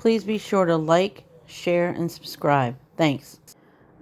Please be sure to like, share, and subscribe. Thanks.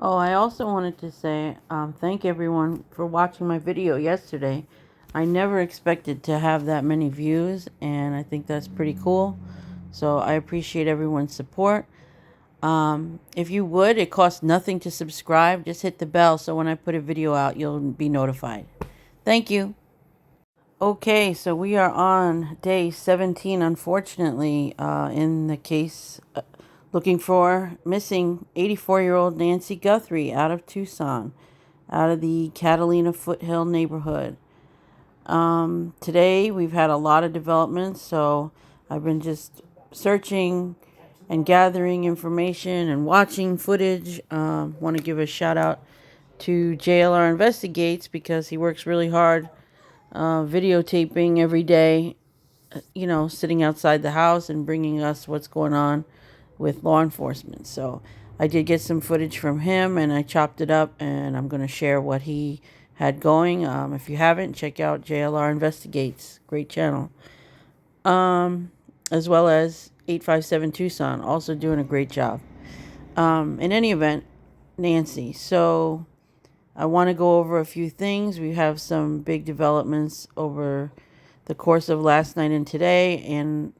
Oh, I also wanted to say thank everyone for watching my video yesterday. I never expected to have that many views, and I think that's pretty cool. So I appreciate everyone's support. If you would, it costs nothing to subscribe. Just hit the bell so when I put a video out, you'll be notified. Thank you. Okay, so we are on day 17, unfortunately, in the case looking for missing 84-year-old Nancy Guthrie out of Tucson, out of the Catalina Foothill neighborhood. Today we've had a lot of developments, so I've been just searching and gathering information and watching footage. Want to give a shout out to JLR Investigates because he works really hard videotaping every day, sitting outside the house and bringing us what's going on with law enforcement. So I did get some footage from him and I chopped it up and I'm going to share what he had going. If you haven't, check out JLR Investigates. Great channel. As well as 857 Tucson, also doing a great job. In any event, Nancy. So I want to go over a few things. We have some big developments over the course of last night and today, and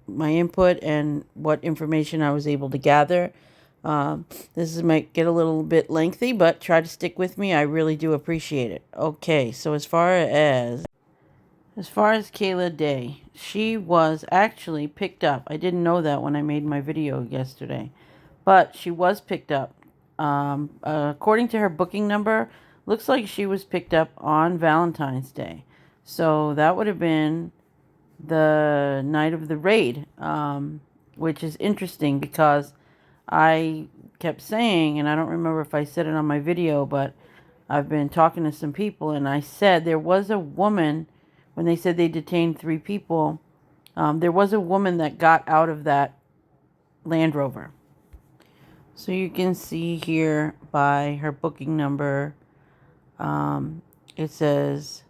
my input and what information I was able to gather. Might get a little bit lengthy, but try to stick with me. I really do appreciate it. Okay, so as far as Kayla Day, she was actually picked up. I didn't know that when I made my video yesterday, but she was picked up. According to her booking number, looks like she was picked up on Valentine's Day. So that would have been the night of the raid, which is interesting because I kept saying, and I don't remember if I said it on my video, but I've been talking to some people and I said there was a woman, when they said they detained 3 people, there was a woman that got out of that Land Rover. So you can see here by her booking number, it says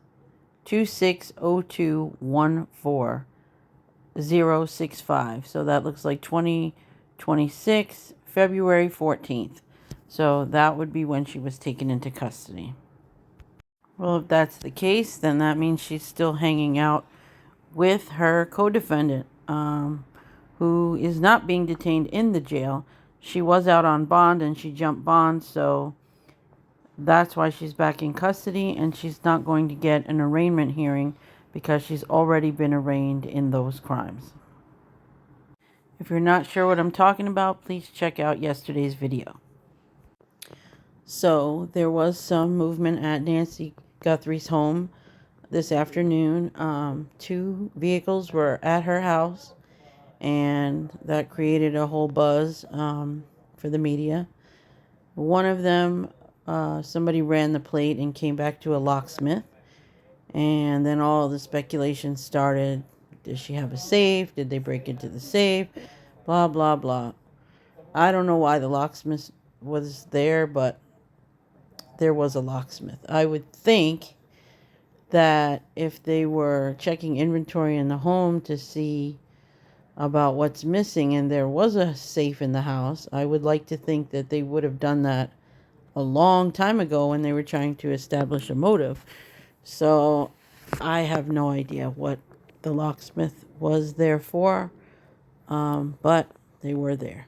260214065. So that looks like 2026, February 14th. So that would be when she was taken into custody. Well, if that's the case, then that means she's still hanging out with her co-defendant, who is not being detained in the jail. She was out on bond and she jumped bond, so that's why she's back in custody, and she's not going to get an arraignment hearing because she's already been arraigned in those crimes. If you're not sure what I'm talking about, please check out yesterday's video. So there was some movement at Nancy Guthrie's home this afternoon. 2 vehicles were at her house, and that created a whole buzz for the media. One of them, somebody ran the plate and came back to a locksmith, and then all the speculation started. Did she have a safe? Did they break into the safe? Blah, blah, blah. I don't know why the locksmith was there, but there was a locksmith. I would think that if they were checking inventory in the home to see about what's missing and there was a safe in the house, I would like to think that they would have done that a long time ago when they were trying to establish a motive. So I have no idea what the locksmith was there for, but they were there.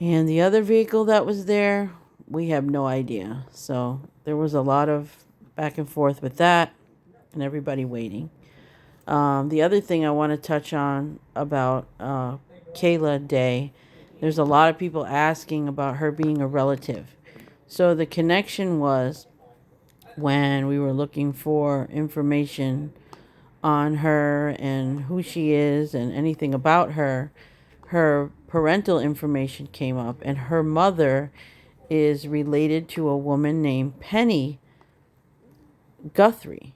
And the other vehicle that was there, we have no idea. So there was a lot of back and forth with that and everybody waiting. The other thing I want to touch on about Kayla Day, there's a lot of people asking about her being a relative. So the connection was when we were looking for information on her and who she is and anything about her, her parental information came up, and her mother is related to a woman named Penny Guthrie.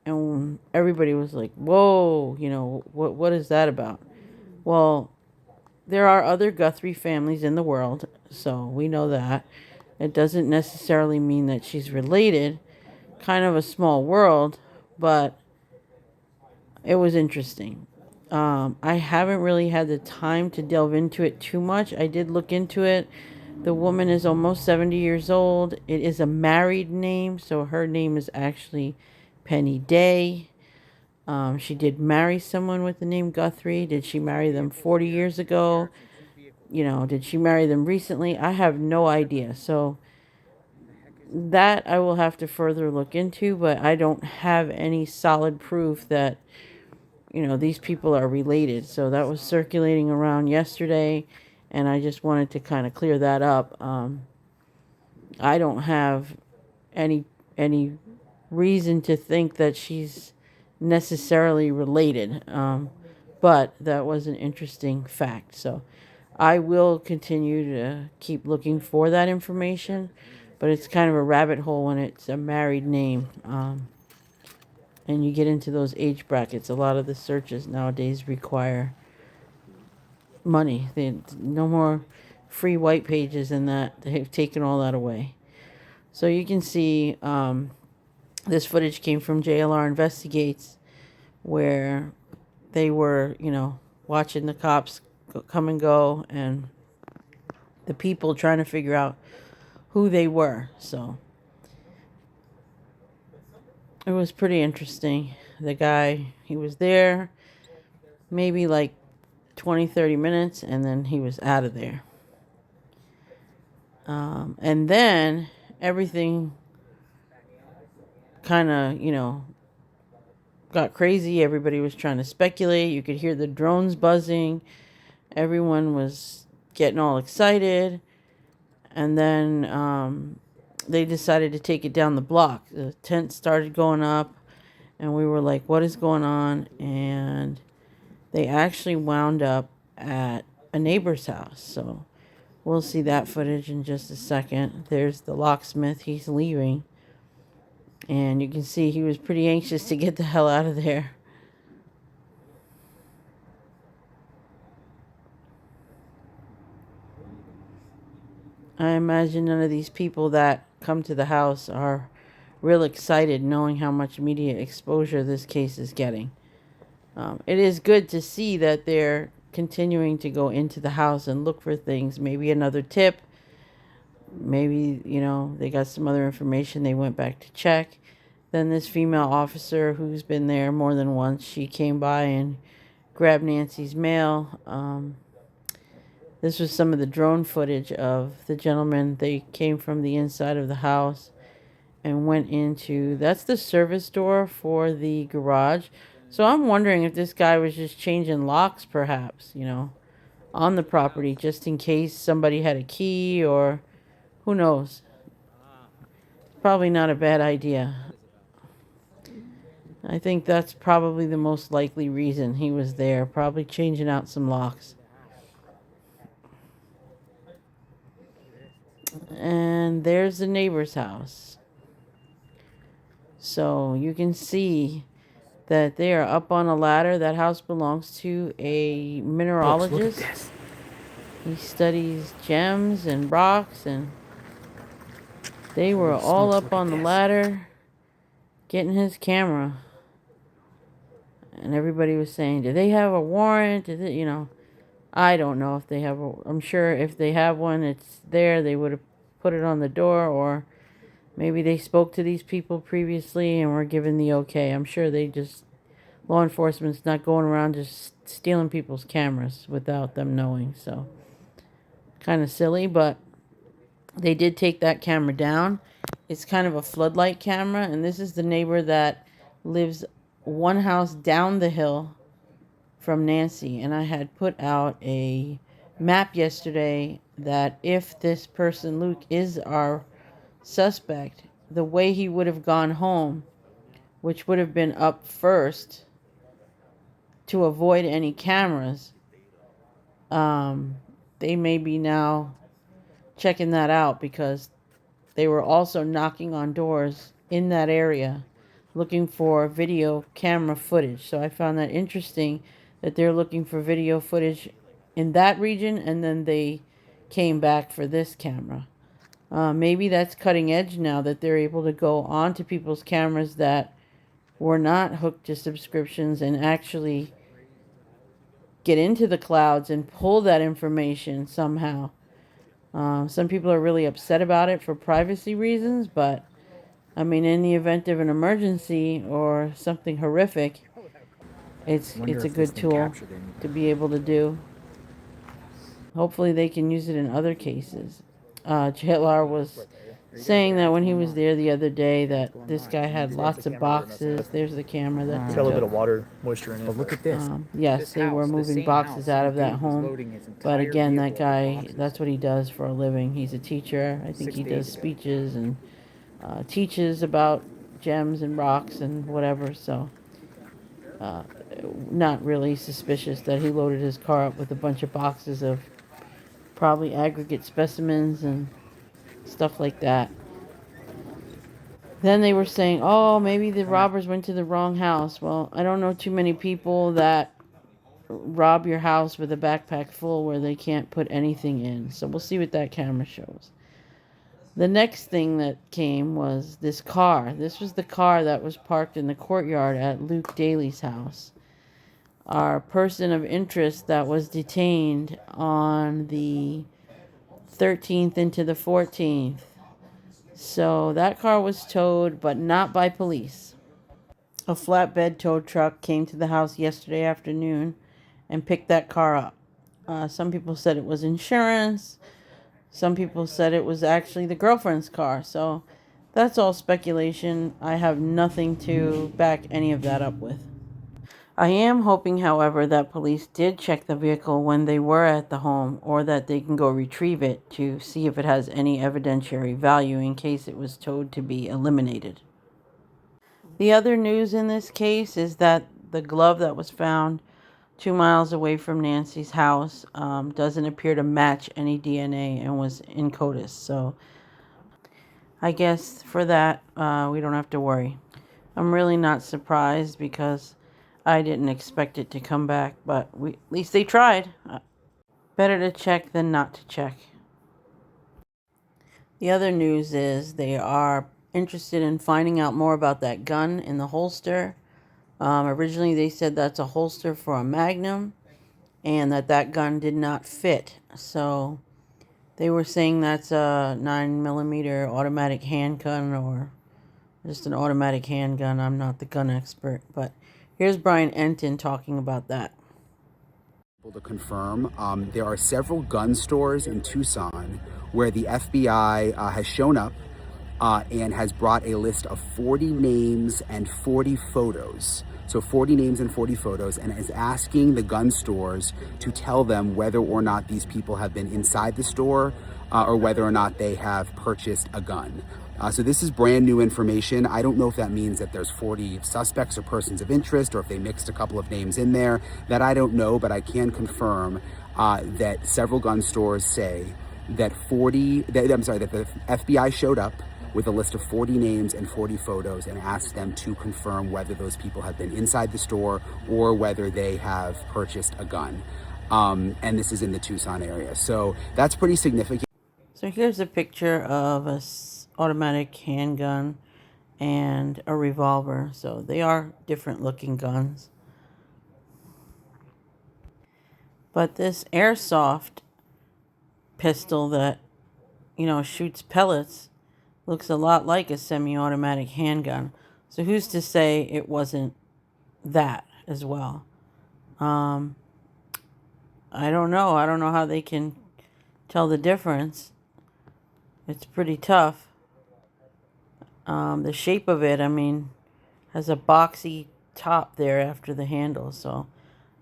And everybody was like, whoa, what is that about? Well, there are other Guthrie families in the world, so we know that. It doesn't necessarily mean that she's related. Kind of a small world, but it was interesting. I haven't really had the time to delve into it too much. I did look into it. The woman is almost 70 years old. It is a married name, so her name is actually Penny Day. She did marry someone with the name Guthrie. Did she marry them 40 years ago? Did she marry them recently? I have no idea. So that I will have to further look into, but I don't have any solid proof that, these people are related. So that was circulating around yesterday, and I just wanted to kind of clear that up. I don't have any any reason to think that she's necessarily related. But that was an interesting fact. So I will continue to keep looking for that information, but it's kind of a rabbit hole when it's a married name. And you get into those age brackets. A lot of the searches nowadays require money. No more free white pages and that. They've taken all that away. So you can see this footage came from JLR Investigates, where they were, watching the cops come and go, and the people trying to figure out who they were. So it was pretty interesting. The guy, he was there maybe like 20, 30 minutes, and then he was out of there. And then everything kind of, got crazy. Everybody was trying to speculate. You could hear the drones buzzing. Everyone was getting all excited. And then they decided to take it down the block. The tent started going up, and we were like, what is going on? And they actually wound up at a neighbor's house. So we'll see that footage in just a second. There's the locksmith. He's leaving. And you can see he was pretty anxious to get the hell out of there. I imagine none of these people that come to the house are real excited knowing how much media exposure this case is getting. It is good to see that they're continuing to go into the house and look for things. Maybe another tip. Maybe, they got some other information. They went back to check. Then this female officer who's been there more than once, she came by and grabbed Nancy's mail. This was some of the drone footage of the gentleman. They came from the inside of the house and went into, that's the service door for the garage. So I'm wondering if this guy was just changing locks, perhaps, on the property, just in case somebody had a key, or who knows. Probably not a bad idea. I think that's probably the most likely reason he was there, probably changing out some locks. And there's the neighbor's house. So you can see that they are up on a ladder. That house belongs to a mineralogist. He studies gems and rocks, and they were all up on the ladder getting his camera. And everybody was saying, do they have a warrant? Did it, I don't know if they have I'm sure if they have one, it's there. They would have put it on the door, or maybe they spoke to these people previously and were given the okay. I'm sure law enforcement's not going around just stealing people's cameras without them knowing. So kind of silly, but they did take that camera down. It's kind of a floodlight camera, and this is the neighbor that lives one house down the hill from Nancy. And I had put out a map yesterday that if this person, Luke, is our suspect, the way he would have gone home, which would have been up first to avoid any cameras, they may be now checking that out, because they were also knocking on doors in that area looking for video camera footage. So I found that interesting that they're looking for video footage in that region, and then they came back for this camera. Maybe that's cutting edge now, that they're able to go onto people's cameras that were not hooked to subscriptions and actually get into the clouds and pull that information somehow. Some people are really upset about it for privacy reasons, but I mean, in the event of an emergency or something horrific, it's a good tool to be able to do. Hopefully they can use it in other cases. JLR was saying that when he was there the other day that this guy had lots of boxes. There's the camera that they Tell a bit took. of water moisture in it. But look at this. Yes, they were moving boxes out of that home. But again, that guy, that's what he does for a living. He's a teacher. I think he does speeches and teaches about gems and rocks and whatever. So not really suspicious that he loaded his car up with a bunch of boxes of probably aggregate specimens and stuff like that. Then they were saying, oh, maybe the robbers went to the wrong house. Well, I don't know too many people that rob your house with a backpack full where they can't put anything in. So we'll see what that camera shows. The next thing that came was this car. This was the car that was parked in the courtyard at Luke Daly's house. Our person of interest that was detained on the 13th into the 14th. So that car was towed, but not by police. A flatbed tow truck came to the house yesterday afternoon and picked that car up. Some people said it was insurance. Some people said it was actually the girlfriend's car. So that's all speculation. I have nothing to back any of that up with. I am hoping, however, that police did check the vehicle when they were at the home, or that they can go retrieve it to see if it has any evidentiary value in case it was towed to be eliminated. The other news in this case is that the glove that was found 2 miles away from Nancy's house doesn't appear to match any DNA and was in CODIS. So I guess for that, we don't have to worry. I'm really not surprised because I didn't expect it to come back, but at least they tried. Better to check than not to check. The other news is they are interested in finding out more about that gun in the holster. Originally they said that's a holster for a Magnum and that gun did not fit. So they were saying that's a 9mm automatic handgun or just an automatic handgun. I'm not the gun expert, but here's Brian Enton talking about that. To confirm, there are several gun stores in Tucson where the FBI has shown up and has brought a list of 40 names and 40 photos. So 40 names and 40 photos, and is asking the gun stores to tell them whether or not these people have been inside the store or whether or not they have purchased a gun. So this is brand new information. I don't know if that means that there's 40 suspects or persons of interest, or if they mixed a couple of names in there. That I don't know, but I can confirm that several gun stores say that the FBI showed up with a list of 40 names and 40 photos and asked them to confirm whether those people have been inside the store or whether they have purchased a gun. And this is in the Tucson area. So that's pretty significant. So here's a picture of a automatic handgun and a revolver. So they are different looking guns. But this airsoft pistol that, shoots pellets looks a lot like a semi-automatic handgun. So who's to say it wasn't that as well? I don't know. I don't know how they can tell the difference. It's pretty tough. The shape of it, has a boxy top there after the handle. So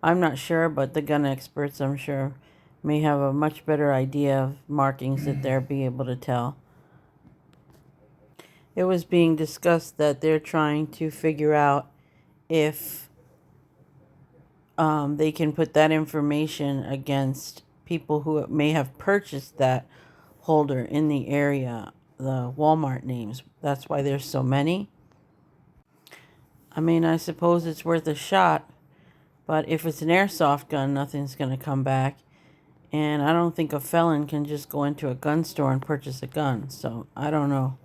I'm not sure, but the gun experts, I'm sure, may have a much better idea of markings that they'll be able to tell. It was being discussed that they're trying to figure out if they can put that information against people who may have purchased that holder in the area, the Walmart names. That's why there's so many. I suppose it's worth a shot, but if it's an airsoft gun, nothing's going to come back. And I don't think a felon can just go into a gun store and purchase a gun, so I don't know.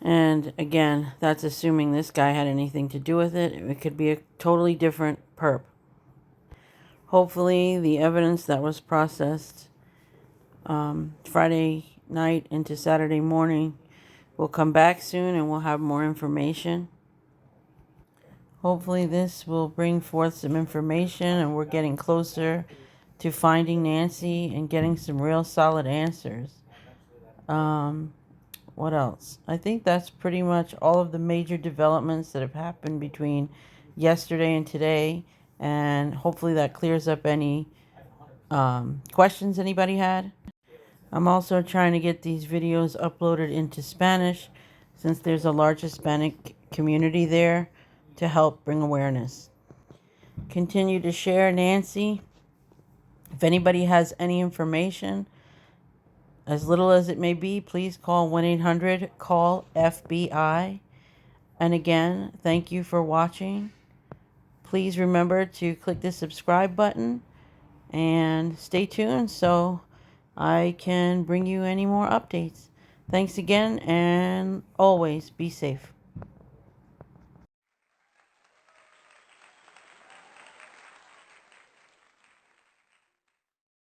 And again, that's assuming this guy had anything to do with it. It could be a totally different perp. Hopefully, the evidence that was processed Friday night into Saturday morning will come back soon and we'll have more information. Hopefully, this will bring forth some information and we're getting closer to finding Nancy and getting some real solid answers. What else? I think that's pretty much all of the major developments that have happened between yesterday and today, and hopefully that clears up any questions anybody had. I'm also trying to get these videos uploaded into Spanish since there's a large Hispanic community there to help bring awareness. Continue to share, Nancy. If anybody has any information, as little as it may be, please call 1-800-CALL-FBI. And again, thank you for watching. Please remember to click the subscribe button and stay tuned so I can bring you any more updates. Thanks again, and always be safe.